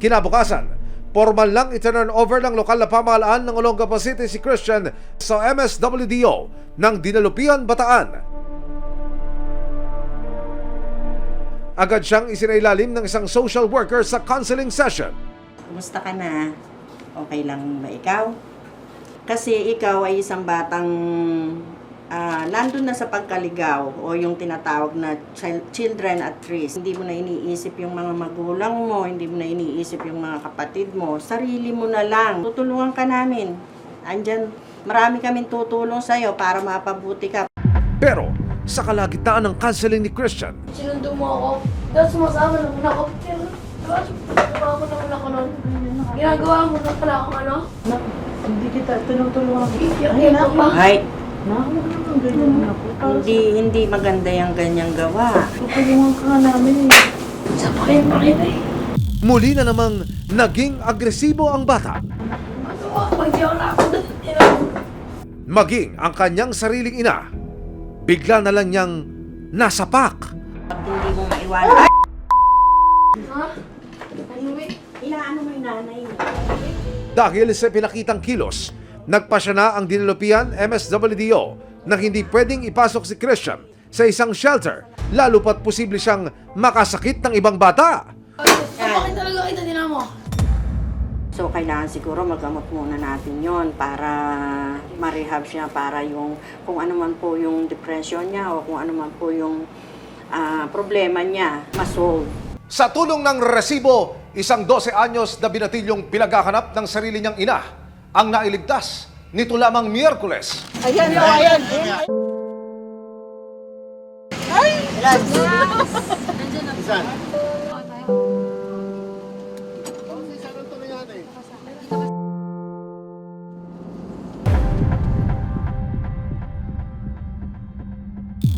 Kinabukasan, formal lang iturn over ng lokal na pamahalaan ng Olongapo City si Christian sa MSWDO ng Dinalupian, Bataan. Agad siyang isinailalim ng isang social worker sa counseling session. Kumusta ka na? Okay lang ba ikaw? Kasi ikaw ay isang batang nandun na sa pagkaligaw o yung tinatawag na children at risk. Hindi mo na iniisip yung mga magulang mo, hindi mo na iniisip yung mga kapatid mo. Sarili mo na lang. Tutulungan ka namin. Andyan, marami kaming tutulong sa'yo para mapabuti ka. Pero sa kalagitnaan ng counseling ni Christian, Sinundo mo ako. Dahil sumasama naman ako. Pero, ginagawa mo naman ako nun. Ginagawa mo na pala akong ano? Hindi kita tinutulungan. Iyak pa. Ay, Ganyan ako. hindi maganda yung ganyang gawa. Tutulungan ka nga namin eh. Sa pakita eh. muli na namang naging agresibo ang bata. Ano ako? Hindi ako nakakot. Maging ang kanyang sariling ina, bigla na lang niyang nasapak. Pag hindi mo maiwanan, ay! Ha? Ano eh? Inaano mo yung nanay mo? Dahil sa pinakitang kilos, nagpasya na ang Dinalupian MSWDO na hindi pwedeng ipasok si Christian sa isang shelter, lalo pat posible siyang makasakit ng ibang bata. Bakit talaga kita dinamo? So, kailangan siguro magamot muna natin yon para ma-rehab siya, para yung kung ano man po yung depression niya o kung ano man po yung problema niya, ma-solve. Sa tulong ng resibo, isang 12 anyos na binatilyong pinaghahanap ng sarili niyang ina ang nailigtas nito lamang Miyerkules. Ayan o, ayan.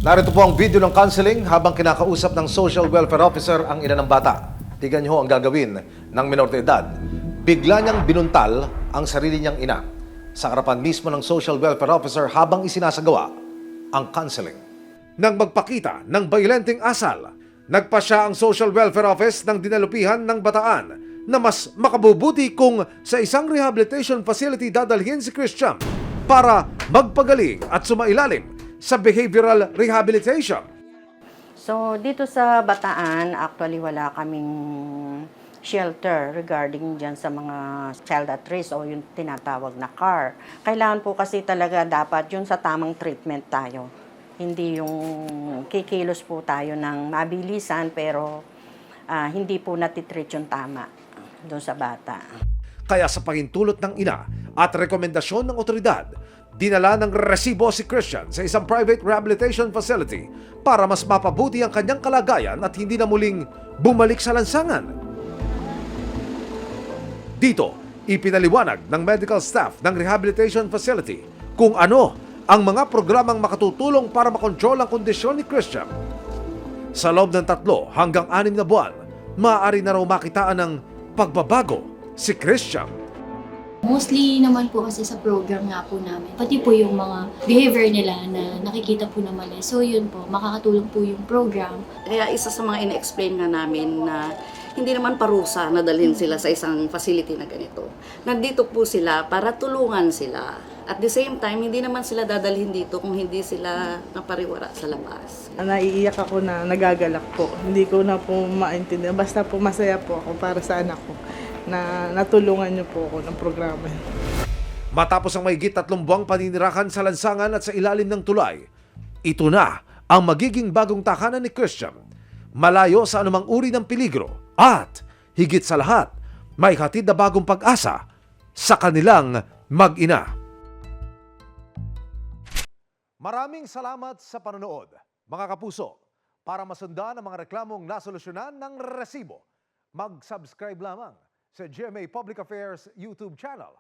Narito po ang video ng counseling habang kinakausap ng social welfare officer ang ina ng bata. Tignan niyo ho ang gagawin ng minor de edad. Bigla niyang binuntal ang sarili niyang ina sa harapan mismo ng social welfare officer habang isinasagawa ang counseling. Nang magpakita ng bayolenteng asal, nagpasya ang social welfare office ng Dinalupihan ng Bataan na mas makabubuti kung sa isang rehabilitation facility dadalhin si Christian para magpagaling at sumailalim sa behavioral rehabilitation. So, dito sa Bataan, actually wala kaming shelter regarding dyan sa mga child at risk o yung tinatawag na CAR. Kailangan po kasi talaga dapat yun sa tamang treatment tayo. Hindi yung kikilos po tayo ng mabilisan pero hindi po natitreat yung tama doon sa bata. Kaya sa pahintulot ng ina at rekomendasyon ng otoridad, dinala ng resibo si Christian sa isang private rehabilitation facility para mas mapabuti ang kanyang kalagayan at hindi na muling bumalik sa lansangan. Dito, ipinaliwanag ng medical staff ng rehabilitation facility kung ano ang mga programang makatutulong para makontrol ang kondisyon ni Christian. Sa loob ng 3 hanggang 6 na buwan, maaari na raw makitaan ng pagbabago si Christian. Mostly naman po kasi sa program nga po namin, pati po yung mga behavior nila na nakikita po na mali. So yun po, makakatulong po yung program. Kaya isa sa mga ina-explain nga namin na hindi naman parusa na dalhin sila sa isang facility na ganito. Nandito po sila para tulungan sila. At the same time, hindi naman sila dadalhin dito kung hindi sila napariwara sa labas. Naiiyak ako na nagagalak po. Hindi ko na po maintindihan. Basta po masaya po ako para sa anak ko na natulungan niyo po ako ng programa. Matapos ang mahigit 3 buwang paninirahan sa lansangan at sa ilalim ng tulay, ito na ang magiging bagong tahanan ni Christian. Malayo sa anumang uri ng peligro at higit sa lahat, may hatid na bagong pag-asa sa kanilang mag-ina. Maraming salamat sa panonood, mga kapuso. Para masundan ang mga reklamong nasolusyonan ng resibo, mag-subscribe lamang sa GMA Public Affairs YouTube channel